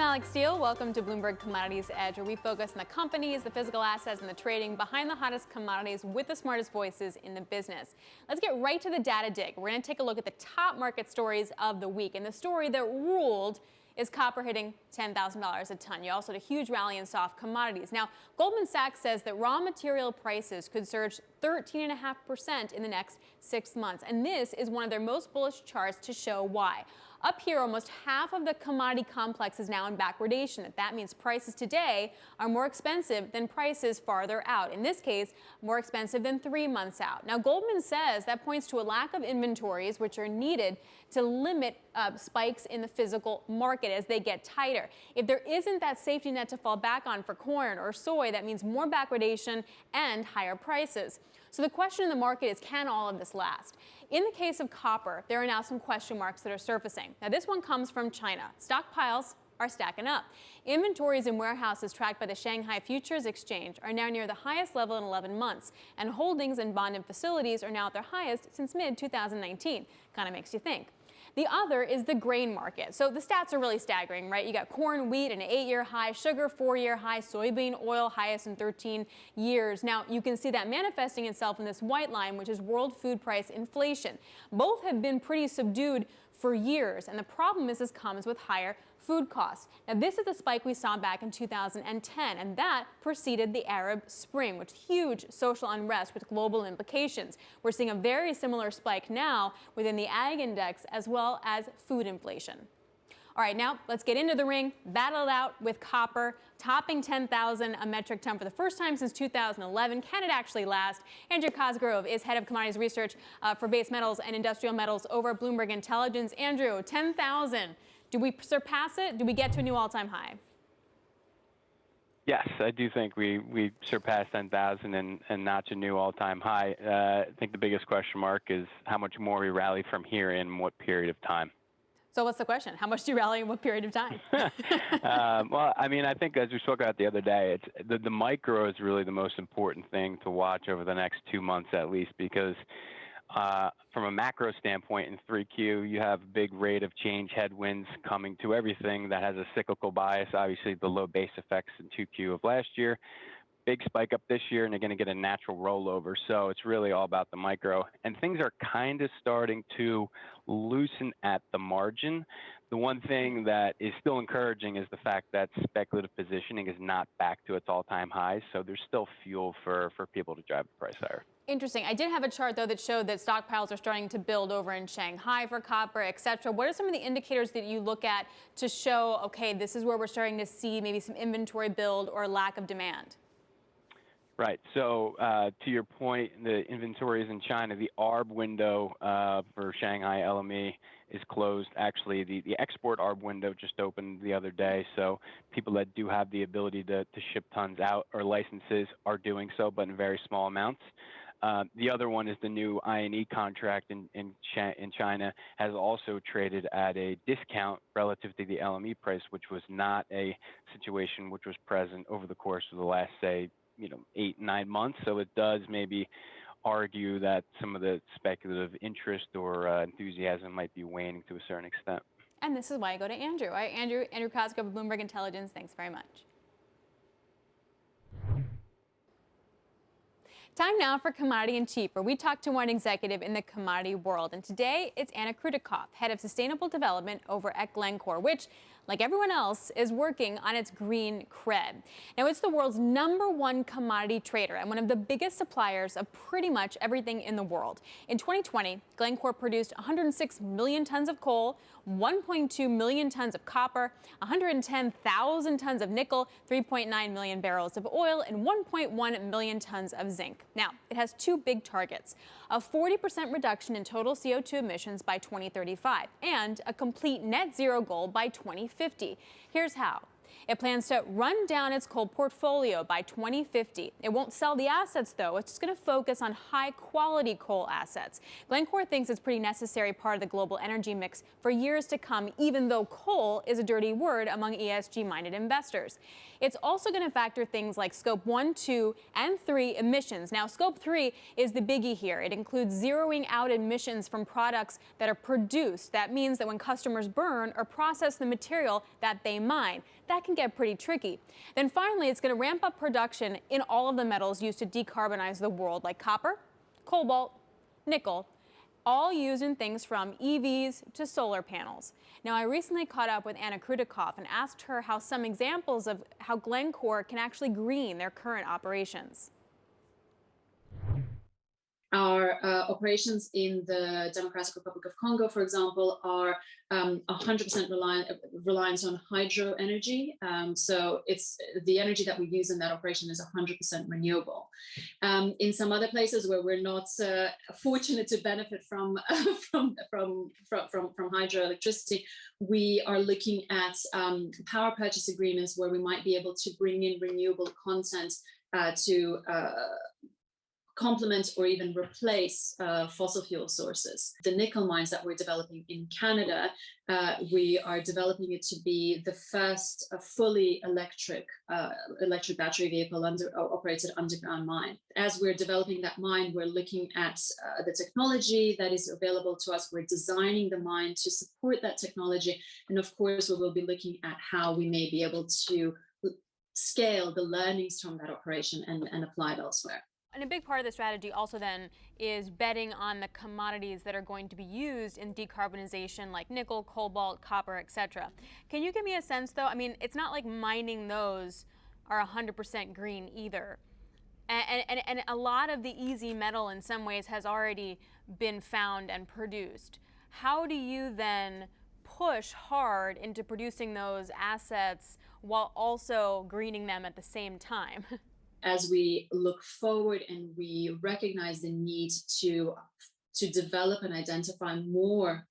Alix Steele. Welcome to Bloomberg Commodities Edge, where we focus on the companies, the physical assets, and the trading behind the hottest commodities with the smartest voices in the business. Let's get right to the data dig. We're going to take a look at the top market stories of the week. And the story that ruled is copper hitting $10,000 a ton. You also had a huge rally in soft commodities. Now, Goldman Sachs says that raw material prices could surge 13.5% in the next 6 months. And this is one of their most bullish charts to show why. Up here, almost half of the commodity complex is now in backwardation. That means prices today are more expensive than prices farther out. In this case, more expensive than 3 months out. Now, Goldman says that points to a lack of inventories, which are needed to limit spikes in the physical market as they get tighter. If there isn't that safety net to fall back on for corn or soy, that means more backwardation and higher prices. So the question in the market is, can all of this last? In the case of copper, there are now some question marks that are surfacing. Now, this one comes from China. Stockpiles are stacking up. Inventories in warehouses tracked by the Shanghai Futures Exchange are now near the highest level in 11 months, and holdings in bonded facilities are now at their highest since mid-2019. Kind of makes you think. The other is the grain market. So the stats are really staggering, right? You got corn, wheat, an 8-year high, sugar, 4-year high, soybean oil, highest in 13 years. Now, you can see that manifesting itself in this white line, which is world food price inflation. Both have been pretty subdued for years, and the problem is this comes with higher food costs. Now, this is the spike we saw back in 2010, and that preceded the Arab Spring, which huge social unrest with global implications. We're seeing a very similar spike now within the ag index as well as food inflation. All right, now let's get into the ring, battle it out with copper, topping 10,000 a metric ton for the first time since 2011. Can it actually last? Andrew Cosgrove is head of commodities research for base metals and industrial metals over at Bloomberg Intelligence. Andrew, 10,000. Do we surpass it? Do we get to a new all-time high? Yes, I do think we surpassed 10,000 and notch a new all-time high. I think the biggest question mark is how much more we rally from here in what period of time. So what's the question? How much do you rally in what period of time? Well, I mean, I think as we spoke about the other day, it's the micro is really the most important thing to watch over the next 2 months at least, because from a macro standpoint in 3Q, you have a big rate of change headwinds coming to everything that has a cyclical bias. Obviously, the low base effects in 2Q of last year. Big spike up this year, and they're going to get a natural rollover. So it's really all about the micro. And things are kind of starting to loosen at the margin. The one thing that is still encouraging is the fact that speculative positioning is not back to its all-time highs. So there's still fuel for people to drive the price higher. Interesting. I did have a chart, though, that showed that stockpiles are starting to build over in Shanghai for copper, et cetera. What are some of the indicators that you look at to show, okay, this is where we're starting to see maybe some inventory build or lack of demand? Right. So to your point, the inventories in China, the ARB window for Shanghai LME is closed. Actually, the export ARB window just opened the other day. So people that do have the ability to ship tons out or licenses are doing so, but in very small amounts. The other one is the new I&E contract in China has also traded at a discount relative to the LME price, which was not a situation which was present over the course of the last, say, 8-9 months. So it does maybe argue that some of the speculative interest or enthusiasm might be waning to a certain extent. And this is why I go to Andrew. All right, Andrew Cosgrove of Bloomberg Intelligence. Thanks very much. Time now for Commodity and Cheap, where we talk to one executive in the commodity world. And today, it's KRUTIKOV, head of sustainable development over at Glencore, which, like everyone else, is working on its green cred. Now, it's the world's #1 commodity trader and one of the biggest suppliers of pretty much everything in the world. In 2020, Glencore produced 106 million tons of coal, 1.2 million tons of copper, 110,000 tons of nickel, 3.9 million barrels of oil, and 1.1 million tons of zinc. Now, it has two big targets: a 40% reduction in total CO2 emissions by 2035 and a complete net zero goal by 2050. Here's how. It plans to run down its coal portfolio by 2050. It won't sell the assets, though. It's just going to focus on high-quality coal assets. Glencore thinks it's a pretty necessary part of the global energy mix for years to come, even though coal is a dirty word among ESG-minded investors. It's also going to factor things like Scope 1, 2, and 3 emissions. Now, Scope 3 is the biggie here. It includes zeroing out emissions from products that are produced. That means that when customers burn or process the material that they mine, that can get pretty tricky. Then finally, it's going to ramp up production in all of the metals used to decarbonize the world, like copper, cobalt, nickel, all used in things from EVs to solar panels. Now, I recently caught up with KRUTIKOV and asked her how some examples of how Glencore can actually green their current operations. Our operations in the Democratic Republic of Congo, for example, are 100% reliant on hydro energy. So it's the energy that we use in that operation is 100% renewable. In some other places where we're not fortunate to benefit from hydroelectricity, we are looking at power purchase agreements where we might be able to bring in renewable content to complement or even replace fossil fuel sources. The nickel mines that we're developing in Canada, we are developing it to be the first fully electric battery vehicle operated underground mine. As we're developing that mine, we're looking at the technology that is available to us. We're designing the mine to support that technology. And of course, we will be looking at how we may be able to scale the learnings from that operation and apply it elsewhere. And a big part of the strategy also then is betting on the commodities that are going to be used in decarbonization, like nickel, cobalt, copper, etc. Can you give me a sense, though? I mean, it's not like mining those are 100% green either. And a lot of the easy metal in some ways has already been found and produced. How do you then push hard into producing those assets while also greening them at the same time? As we look forward and we recognize the need to develop and identify more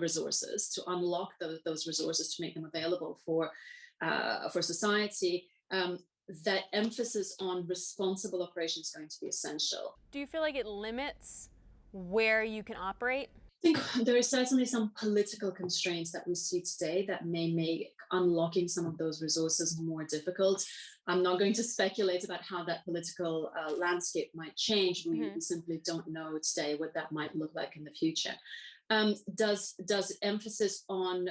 resources, to unlock those resources, to make them available for society, that emphasis on responsible operation is going to be essential. Do you feel like it limits where you can operate? I think there are certainly some political constraints that we see today that may make unlocking some of those resources more difficult. I'm not going to speculate about how that political landscape might change. We simply don't know today what that might look like in the future. Does emphasis on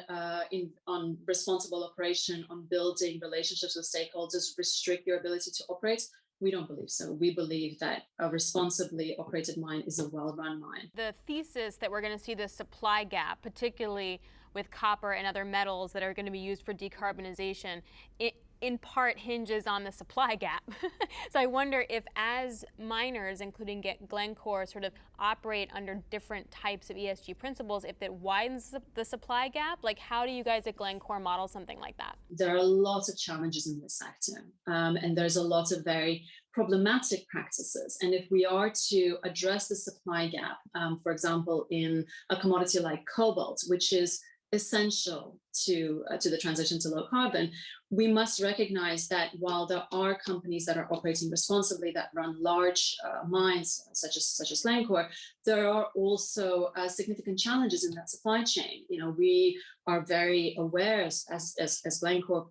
responsible operation, on building relationships with stakeholders, restrict your ability to operate? We don't believe so. We believe that a responsibly operated mine is a well-run mine. The thesis that we're going to see this supply gap, particularly with copper and other metals that are going to be used for decarbonization, it in part hinges on the supply gap. So I wonder if, as miners, including Glencore, sort of operate under different types of ESG principles, if it widens the supply gap, like how do you guys at Glencore model something like that? There are lots of challenges in this sector, and there's a lot of very problematic practices. And if we are to address the supply gap, for example, in a commodity like cobalt, which is essential to the transition to low carbon, we must recognize that while there are companies that are operating responsibly, that run large mines such as Glencore, there are also significant challenges in that supply chain. You know, we are very aware as Glencore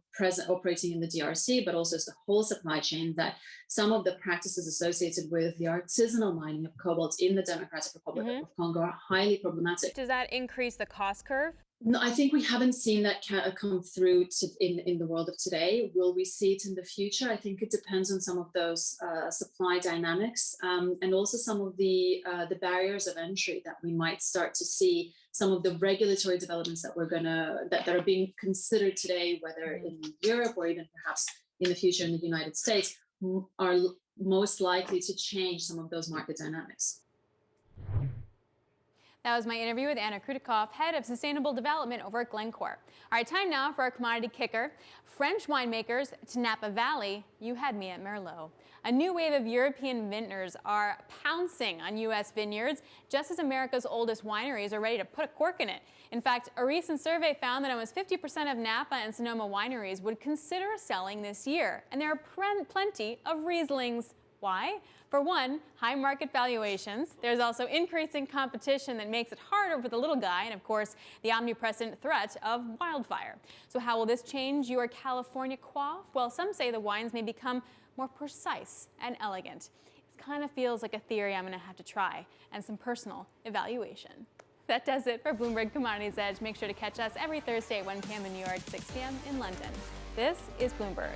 operating in the DRC, but also as the whole supply chain, that some of the practices associated with the artisanal mining of cobalt in the Democratic Republic of Congo are highly problematic. Does that increase the cost curve? No, I think we haven't seen that come through in the world of today. Will we see it in the future? I think it depends on some of those supply dynamics and also some of the barriers of entry that we might start to see. Some of the regulatory developments that that are being considered today, whether in Europe or even perhaps in the future in the United States, are most likely to change some of those market dynamics. That was my interview with Anna KRUTIKOV, Head of Sustainable Development over at Glencore. All right, time now for our commodity kicker. French winemakers to Napa Valley, you had me at Merlot. A new wave of European vintners are pouncing on U.S. vineyards, just as America's oldest wineries are ready to put a cork in it. In fact, a recent survey found that almost 50% of Napa and Sonoma wineries would consider selling this year. And there are plenty of Rieslings. Why? For one, high market valuations. There's also increasing competition that makes it harder for the little guy, and of course, the omnipresent threat of wildfire. So how will this change your California quaff? Well, some say the wines may become more precise and elegant. It kind of feels like a theory I'm going to have to try, and some personal evaluation. That does it for Bloomberg Commodities Edge. Make sure to catch us every Thursday at 1 p.m. in New York, 6 p.m. in London. This is Bloomberg.